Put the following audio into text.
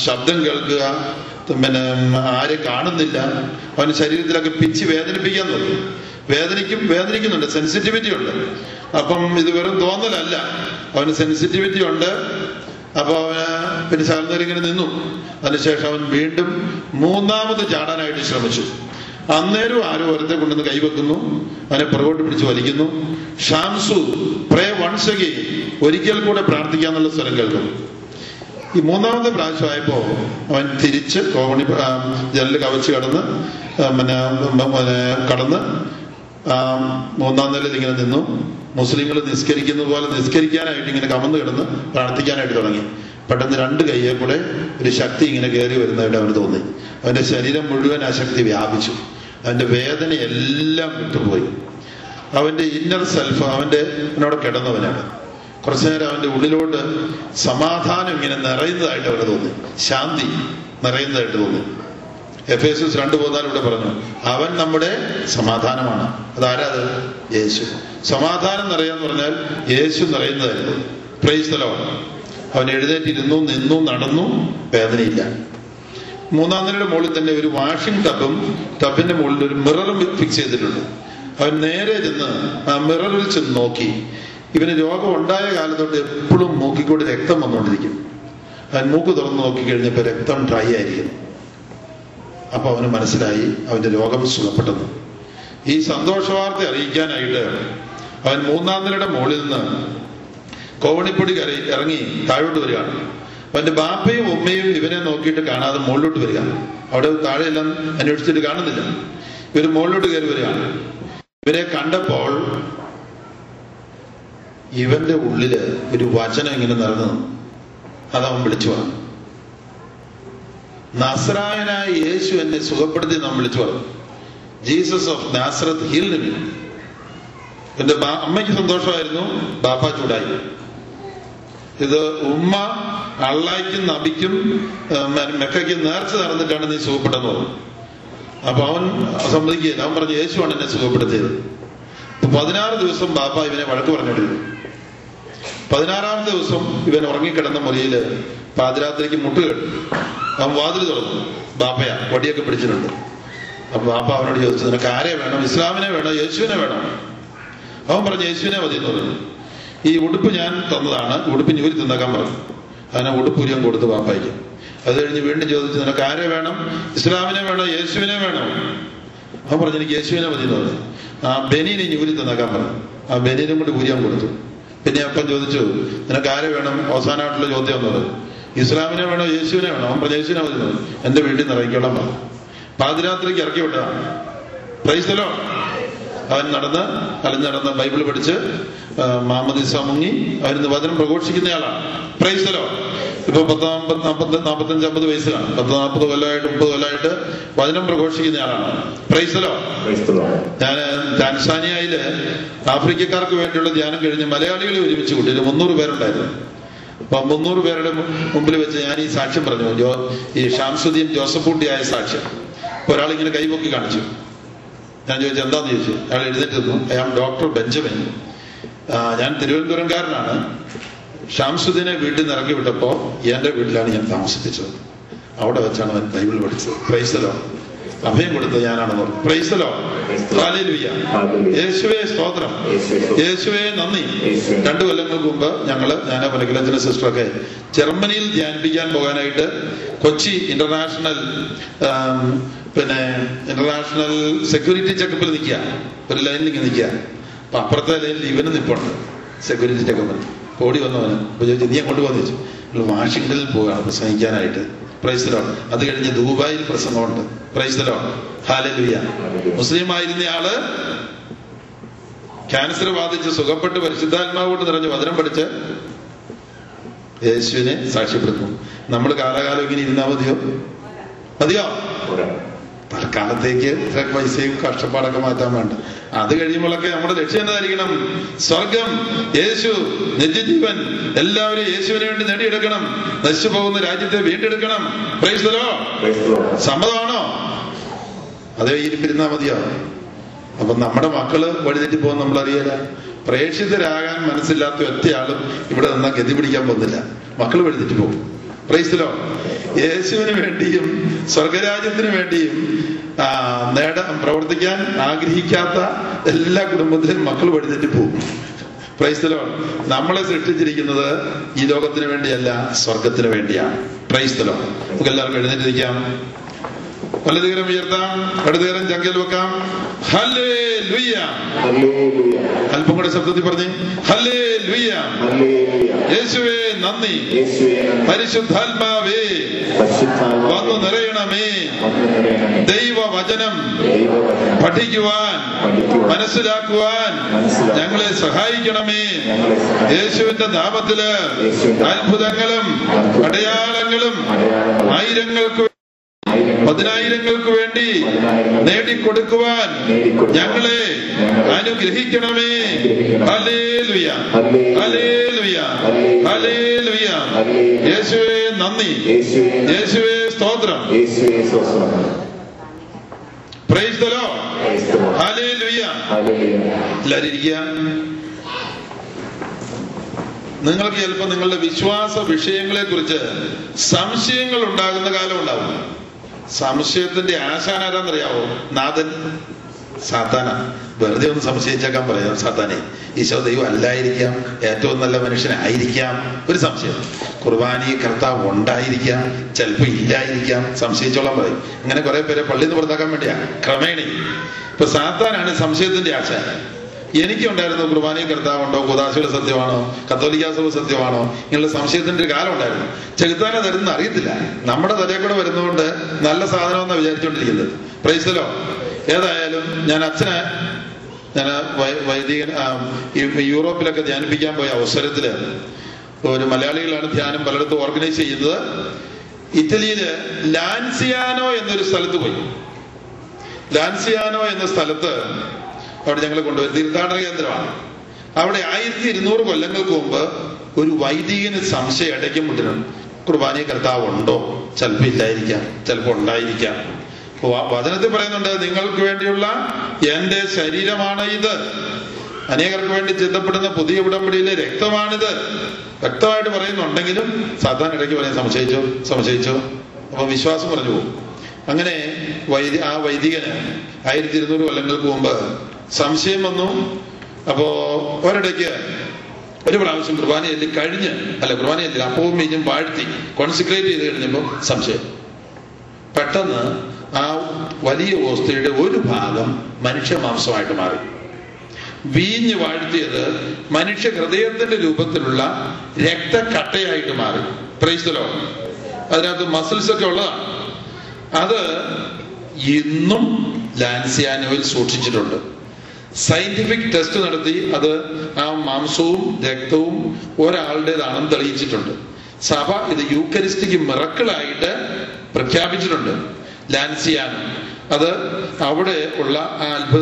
ശബ്ദം കേൾക്കുക, ആരെ കാണുന്നില്ല. അവന് ശരീരത്തിലൊക്കെ പിച്ച് വേദനിപ്പിക്കാൻ തോന്നും. വേദനിക്കുന്നുണ്ട്, സെൻസിറ്റിവിറ്റി ഉണ്ട്. അപ്പം ഇത് വെറും തോന്നലല്ല, അവന് സെൻസിറ്റിവിറ്റി ഉണ്ട്. അപ്പൊ അവന് പിന്നെ ശാന്തരിങ്ങനെ നിന്നു. അതിനുശേഷം അവൻ വീണ്ടും മൂന്നാമത് ചാടാനായിട്ട് ശ്രമിച്ചു. അന്നേരം ആരോ ഒരുത്തെ കൊണ്ടുവന്ന് കൈവെക്കുന്നു, അവനെ പുറകോട്ട് പിടിച്ച് വലിക്കുന്നു. ഷാംസു പ്രേ വൺസ് അഗെയിൻ, ഒരിക്കൽ കൂടെ പ്രാർത്ഥിക്കാന്നുള്ള സ്വരം കേൾക്കുന്നു. ഈ മൂന്നാമത്തെ പ്രാവശ്യമായപ്പോ അവൻ തിരിച്ച് കോവണി ജനല് കവച്ച് കടന്ന് മൂന്നാം നിലയിൽ ഇങ്ങനെ നിന്നു. മുസ്ലിങ്ങൾ നിസ്കരിക്കുന്ന പോലെ നിസ്കരിക്കാനായിട്ട് ഇങ്ങനെ കമന്ന് കിടന്ന് പ്രാർത്ഥിക്കാനായിട്ട് തുടങ്ങി. പെട്ടെന്ന് രണ്ട് കയ്യെ കൂടെ ഒരു ശക്തി ഇങ്ങനെ കയറി വരുന്നതായിട്ട് അവന് തോന്നി. അവന്റെ ശരീരം മുഴുവൻ ആ ശക്തി വ്യാപിച്ചു. അവന്റെ വേദന എല്ലാം വിട്ടുപോയി. അവന്റെ ഇന്നർ സെൽഫ് അവനോട് കിടന്നവനാണ്. കുറച്ചു നേരം അവന്റെ ഉള്ളിലോട്ട് സമാധാനം ഇങ്ങനെ നിറയുന്നതായിട്ട് അവന് തോന്നി, ശാന്തി നിറയുന്നതായിട്ട് തോന്നി. എഫേസ്യസ് 2:14 പറഞ്ഞു, അവൻ നമ്മുടെ സമാധാനമാണ്. അതാരാത്? യേശു. സമാധാനം നിറയാന്ന് പറഞ്ഞാൽ യേശു നിറയുന്നതായിരുന്നു. Praise the lord. അവൻ എഴുന്നേറ്റിരുന്നു, നിന്നു, നടന്നു, വേദനയില്ല. മൂന്നാം നിലയുടെ മുകളിൽ തന്നെ ഒരു വാഷിംഗ് ടബിന്റെ മുകളിൽ ഒരു മിററും ഫിക്സ് ചെയ്തിട്ടുണ്ട്. അവൻ നേരെ ചെന്ന് ആ മിററിൽ ചെന്ന് നോക്കി. ഇവന് രോഗം ഉണ്ടായ കാലം തൊട്ട് എപ്പോഴും മൂക്കിക്കൂടി രക്തം വന്നുകൊണ്ടിരിക്കും. അവൻ മൂക്ക് തുറന്ന് നോക്കിക്കഴിഞ്ഞപ്പോൾ രക്തം ഡ്രൈ ആയിരിക്കുന്നു. അപ്പൊ അവന് മനസ്സിലായി അവന്റെ രോഗം സുഖപ്പെട്ടെന്ന്. ഈ സന്തോഷവാർത്ത അറിയിക്കാനായിട്ട് അവൻ മൂന്നാം നിലയുടെ മുകളിൽ നിന്ന് കോവണിപ്പൊടി ഇറങ്ങി താഴോട്ട് വരികയാണ്. അവന്റെ ബാപ്പയും ഉമ്മയും ഇവനെ നോക്കിയിട്ട് കാണാതെ മുകളിലോട്ട് വരിക. അവിടെ താഴെയെല്ലാം അന്വേഷിച്ചിട്ട് കാണുന്നില്ല. ഇവര് മുകളിലോട്ട് കയറി വരികയാണ്. ഇവരെ കണ്ടപ്പോൾ ഇവന്റെ ഉള്ളില് ഒരു വചനം ഇങ്ങനെ നിറഞ്ഞു. അതവൻ വിളിച്ചു പറഞ്ഞു, നസ്രായനായ യേശു എന്നെ സുഖപ്പെടുത്തി. നാം വിളിച്ചു പറഞ്ഞു, ജീസസ് ഓഫ് നാസറത്ത് ഹീൽഡ് മീ. എന്റെ അമ്മയ്ക്ക് സന്തോഷമായിരുന്നു, ബാപ്പ ചൂടായി. ഇത് ഉമ്മ അള്ളായ്ക്കും നബിക്കും മെക്കയ്ക്കും നേർച്ച നടന്നിട്ടാണ് നീ സുഖപ്പെട്ടെന്ന് പറഞ്ഞു. അപ്പൊ അവൻ സമ്മതിക്കുകയില്ല. അവൻ പറഞ്ഞു, യേശുവാണ് എന്നെ സുഖപ്പെടുത്തിയത്. 16 ദിവസം ബാപ്പ ഇവനെ വഴക്ക് പറഞ്ഞോണ്ടിരുന്നു. 16ാമത്തെ ദിവസം ഇവൻ ഉറങ്ങിക്കിടന്ന മുറിയില് പാതിരാത്രിക്ക് മുട്ടുകേട്ടു. അവൻ വാതിൽ തുറന്നു. ബാപ്പയാ, വടിയൊക്കെ പിടിച്ചിട്ടുണ്ട്. അപ്പൊ ബാപ്പ അവനോട് ചോദിച്ചു, നിനക്ക് ആരെ വേണം? ഇസ്ലാമിനെ വേണോ യേശുവിനെ വേണം? അവൻ പറഞ്ഞു, യേശുവിനെ മതി എന്ന് പറഞ്ഞു. ഈ ഉടുപ്പ് ഞാൻ തന്നതാണ്, ഉടുപ്പ് ഞൂരി തിന്നേക്കാൻ പറഞ്ഞു. അതിനെ ഉടുപ്പൂരിയം കൊടുത്ത് ബാപ്പായിക്ക്. അത് കഴിഞ്ഞ് വീണ്ടും ചോദിച്ചു, നിനക്ക് ആരെ വേണം? ഇസ്ലാമിനെ വേണോ യേശുവിനെ വേണോ? അവൻ പറഞ്ഞു, എനിക്ക് യേശുവിനെ മതി എന്ന് പറഞ്ഞു. ആ ബനീനെ ഞൂരി തിന്നേക്കാൻ പറഞ്ഞു. ആ ബനീനും കൂടി ഊരിയാൻ കൊടുത്തു. പിന്നെ അപ്പം ചോദിച്ചു, നിനക്ക് ആരെ വേണം? അവസാനമായിട്ടുള്ള ചോദ്യം എന്നത്, ഇസ്ലാമിനെ വേണോ യേശുവിനെ വേണോ? അവൻ പറഞ്ഞു, യേശുവിനെ മതി. എന്റെ വീട്ടിൽ നിന്ന് ഇറങ്ങിക്കോളാൻ പറഞ്ഞു. പാതിരാത്രിക്ക് ഇറക്കി വിട്ടതാണ്. Praise the lord. അവൻ അലഞ്ഞടന്ന് ബൈബിൾ പഠിച്ച് മാമോദീസ മുങ്ങി അവരിന്ന് വചനം പ്രഘോഷിക്കുന്നയാളാണ്. Price the Lord. ഇപ്പൊ 45-50 വയസ്സിലാണ്. 40 കൊല്ലമായിട്ട് 30 കൊല്ലമായിട്ട് വചനം പ്രഘോഷിക്കുന്നയാളാണ്. Price the Lord. ഞാൻ ടാൻസാനിയയില് ആഫ്രിക്കക്കാർക്ക് വേണ്ടിയുള്ള ധ്യാനം കഴിഞ്ഞ് മലയാളികളെ ഒരുമിച്ച് കൂട്ടി. 300 പേരുണ്ടായിരുന്നു. അപ്പൊ 300 പേരുടെ മുമ്പിൽ വെച്ച് ഞാൻ ഈ സാക്ഷ്യം പറഞ്ഞു. ഈ ഷാംസുദ്ദീൻ ജോസഫൂട്ടിയായ സാക്ഷ്യം. ഒരാളിങ്ങനെ കൈപൊക്കി കാണിച്ചു. ഞാൻ ചോദിച്ചു, എന്താന്ന് ചോദിച്ചു. അയാൾ എഴുന്നേറ്റ് നിന്നു. I am doctor Benjamin. ഞാൻ തിരുവനന്തപുരംകാരനാണ്. ഷാംസുദ്ദീനെ വീട്ടിൽ നിന്ന് ഇറക്കി വിട്ടപ്പോ എന്റെ വീട്ടിലാണ് ഞാൻ താമസിപ്പിച്ചത്. അവിടെ വെച്ചാണ് അവൻ ബൈബിൾ പഠിച്ചത്. Price the Lord. അഭയം കൊടുത്തത് ഞാനാണെന്ന് പറഞ്ഞു. Price the lord. ഹല്ലേലൂയ. യേശുവേ സ്തോത്രം, യേശുവേ നന്ദി. 2 കൊല്ലങ്ങൾക്ക് മുമ്പ് ഞാൻ പലകിലച്ചന്റെ സിസ്റ്ററൊക്കെ ജർമ്മനിയിൽ ധ്യാനിപ്പിക്കാൻ പോകാനായിട്ട് കൊച്ചി ഇന്റർനാഷണൽ സെക്യൂരിറ്റി ചെക്കപ്പിൽ നിൽക്കുക. ഒരു ലൈനിൽ ഇങ്ങനെ നിൽക്കുക. അപ്പൊ അപ്പുറത്തെ ലൈനിൽ ഇവന് നിൽപ്പുണ്ട് സെക്യൂരിറ്റി ചെക്കപ്പിൽ. ഓടി വന്നവന് അപ്പൊ ചോദിച്ചു, നീ അങ്ങോട്ട് വന്നു ചോദിച്ചു. വാഷിംഗ്ടണിൽ പോവുകയാണ് പ്രസംഗിക്കാനായിട്ട്. Price the Lord. അത് കഴിഞ്ഞ് ദുബായിൽ പ്രസംഗമുണ്ട്. Praise the lord. Hallelujah. Muslim ആയിരുന്നയാള് ക്യാൻസർ ബാധിച്ച് സുഖപ്പെട്ട് പരിശുദ്ധാത്മാവോട്ട് നിറഞ്ഞ് വചനം പഠിച്ച് യേശുവിനെ സാക്ഷ്യപ്പെടുത്തും. നമ്മൾ കാലകാലം ഇങ്ങനെ ഇരുന്നാൽ മതിയോ? തൽക്കാലത്തേക്ക് പൈസയും കഷ്ടപ്പാടൊക്കെ മാറ്റാൻ വേണ്ട. അത് കഴിയുമ്പോഴൊക്കെ നമ്മുടെ ലക്ഷ്യം എന്തായിരിക്കണം? സ്വർഗം, യേശു, നിത്യജീവൻ. എല്ലാവരും യേശുവിന് വേണ്ടി നേടിയെടുക്കണം. നശിച്ചു പോകുന്ന രാജ്യത്തെ വീണ്ടെടുക്കണം. Praise the lord. സമ്മതമാണോ? അതേ ഇരിപ്പിരുന്നാ മതിയോ? അപ്പൊ നമ്മുടെ മക്കള് വഴിതെറ്റി പോകുന്ന നമ്മളറിയില്ല. പ്രേക്ഷിതരാകാൻ മനസ്സില്ലാത്ത ഒറ്റയാളും ഇവിടെ നിന്നാ ഗതി പിടിക്കാൻ പോകുന്നില്ല. മക്കൾ വഴിതെറ്റി പോകും. Price the Lord. യേശുവിന് വേണ്ടിയും സ്വർഗരാജ്യത്തിന് വേണ്ടിയും പ്രവർത്തിക്കാൻ ആഗ്രഹിക്കാത്ത എല്ലാ കുടുംബത്തിലും മക്കൾ വഴിതെറ്റി പോകും. Price the Lord. നമ്മളെ സൃഷ്ടിച്ചിരിക്കുന്നത് ഈ ലോകത്തിന് വേണ്ടിയല്ല, സ്വർഗത്തിന് വേണ്ടിയാണ്. Price the Lord. നമുക്ക് എല്ലാവർക്കും എഴുന്നേറ്റിരിക്കാം, വലതുകരം ഉയർത്താം, ഇടതുകരം ചങ്കിൽ വെക്കാം. ഹല്ലേലൂയ. അല്പം കൂടെ ശബ്ദത്തിൽ പറഞ്ഞേ, ഹല്ലേലൂയ. യേശുവേ നന്ദി. പരിശുദ്ധാത്മാവേ വന്നു നിറയണമേ. ദൈവവചനം പഠിക്കുവാൻ മനസ്സിലാക്കുവാൻ ഞങ്ങളെ സഹായിക്കണമേ. യേശുവിന്റെ നാമത്തില് അത്ഭുതങ്ങളും അടയാളങ്ങളും ആയിരങ്ങൾക്ക് പതിനായിരങ്ങൾക്ക് വേണ്ടി നേടിക്കൊടുക്കുവാൻ ഞങ്ങളെ അനുഗ്രഹിക്കണമേ. Hallelujah, hallelujah, hallelujah. യേശുവേ നന്ദി, യേശുവേ സ്തോത്രം. Price the lord. ഹല്ലേലൂയ. എല്ലാവരും ഇരിക്കുക. നിങ്ങൾക്ക് ചിലപ്പോൾ നിങ്ങളുടെ വിശ്വാസ വിഷയങ്ങളെ കുറിച്ച് സംശയങ്ങൾ ഉണ്ടാകുന്ന കാലം ഉണ്ടാവും. സംശയത്തിന്റെ ആശാൻ ആരാന്നറിയാവോ? നാഥൻ, സാത്താന. വെറുതെ ഒന്ന് സംശയിച്ചേക്കാൻ പറയാം. സാത്താനെ, ഈശോ ദൈവം അല്ലായിരിക്കാം, ഏറ്റവും നല്ല മനുഷ്യനായിരിക്കാം. ഒരു സംശയം. കുർബാനി കർത്താവ് ഉണ്ടായിരിക്കാം, ചിലപ്പോൾ ഇല്ലായിരിക്കാം. സംശയിച്ചോളാൻ പറയും. ഇങ്ങനെ കുറെ പേരെ പള്ളിയിൽ നിന്ന് പുറത്താക്കാൻ വേണ്ടിയാ ക്രമേണ. ഇപ്പൊ സാത്താനാണ് സംശയത്തിന്റെ ആശാൻ. എനിക്കുണ്ടായിരുന്നു കുർബാനയിൽ കർത്താവുണ്ടോ, കുദാശയുടെ സത്യമാണോ, കത്തോലിക്കാ സഭ സത്യമാണോ, ഇങ്ങനെയുള്ള സംശയത്തിന്റെ ഒരു കാലം ഉണ്ടായിരുന്നു. ചെകുത്താനെ തരുന്ന അറിയത്തില്ല. നമ്മുടെ തലയിൽ കൂടെ വരുന്നതുകൊണ്ട് നല്ല സാധനമെന്നാണ് വിചാരിച്ചുകൊണ്ടിരിക്കുന്നത്. Praise the lord. ഏതായാലും ഞാൻ വൈദികൻ യൂറോപ്പിലൊക്കെ ധ്യാനിപ്പിക്കാൻ പോയ അവസരത്തില് ഒരു മലയാളികളാണ് ധ്യാനം പലയിടത്തും ഓർഗനൈസ് ചെയ്യുന്നത്. ഇറ്റലിയില് ലാൻസിയാനോ എന്നൊരു സ്ഥലത്ത് പോയി. ലാൻസിയാനോ എന്ന സ്ഥലത്ത് അവിടെ ഞങ്ങൾ കൊണ്ടുപോയി തീർത്ഥാടന കേന്ദ്രമാണ്. അവിടെ 1200 കൊല്ലങ്ങൾക്ക് മുമ്പ് ഒരു വൈദികന് സംശയം ഇടയ്ക്കും മുട്ടിനും. കുർബാനയിൽ കർത്താവ് ഉണ്ടോ? ചിലപ്പോൾ ഇല്ലായിരിക്കാം, ചിലപ്പോൾ ഉണ്ടായിരിക്കാം. വചനത്തിൽ പറയുന്നുണ്ട്, നിങ്ങൾക്ക് വേണ്ടിയുള്ള എന്റെ ശരീരമാണ് ഇത്, അനേകർക്ക് വേണ്ടി ചിന്തപ്പെടുന്ന പുതിയ ഉടമ്പടിയിലെ രക്തമാണിത്. വ്യക്തമായിട്ട് പറയുന്നുണ്ടെങ്കിലും സാധാരണ ഇടയ്ക്ക് പറയാൻ സംശയിച്ചോ. അപ്പൊ വിശ്വാസം പറഞ്ഞു പോകും. അങ്ങനെ ആ വൈദികന് 1200 കൊല്ലങ്ങൾക്ക് മുമ്പ് സംശയം വന്നു. അപ്പോ ഒരിടയ്ക്ക് ഒരു പ്രാവശ്യം കുർബാനയല്ലി കുർബാനയല്ലി അപ്പവും മീഞ്ഞും വാഴ്ത്തി കോൺസിക്രേറ്റ് ചെയ്ത് കഴിഞ്ഞപ്പോൾ സംശയം. പെട്ടെന്ന് ആ വലിയ ഓസ്തിയുടെ ഒരു ഭാഗം മനുഷ്യ മാംസമായിട്ട് മാറി. വീഞ്ഞ് വാഴ്ത്തിയത് മനുഷ്യ ഹൃദയത്തിന്റെ രൂപത്തിലുള്ള രക്തക്കട്ടയായിട്ട് മാറി. Price the Lord. അതിനകത്ത് മസിൽസ് ഒക്കെ ഉള്ളതാണ്. അത് ഇന്നും ലാൻസിയാനോയിൽ സൂക്ഷിച്ചിട്ടുണ്ട്. സയന്റിഫിക് ടെസ്റ്റ് നടത്തി അത് ആ മാംസവും രക്തവും ഒരാളുടേതാണെന്ന് തെളിയിച്ചിട്ടുണ്ട്. സഭ ഇത് യൂക്കരിസ്റ്റിക് മിറക്കിളായിട്ട് പ്രഖ്യാപിച്ചിട്ടുണ്ട്. ലാൻസിയാനോ അത് അവിടെ ഉള്ള ആ അത്ഭുത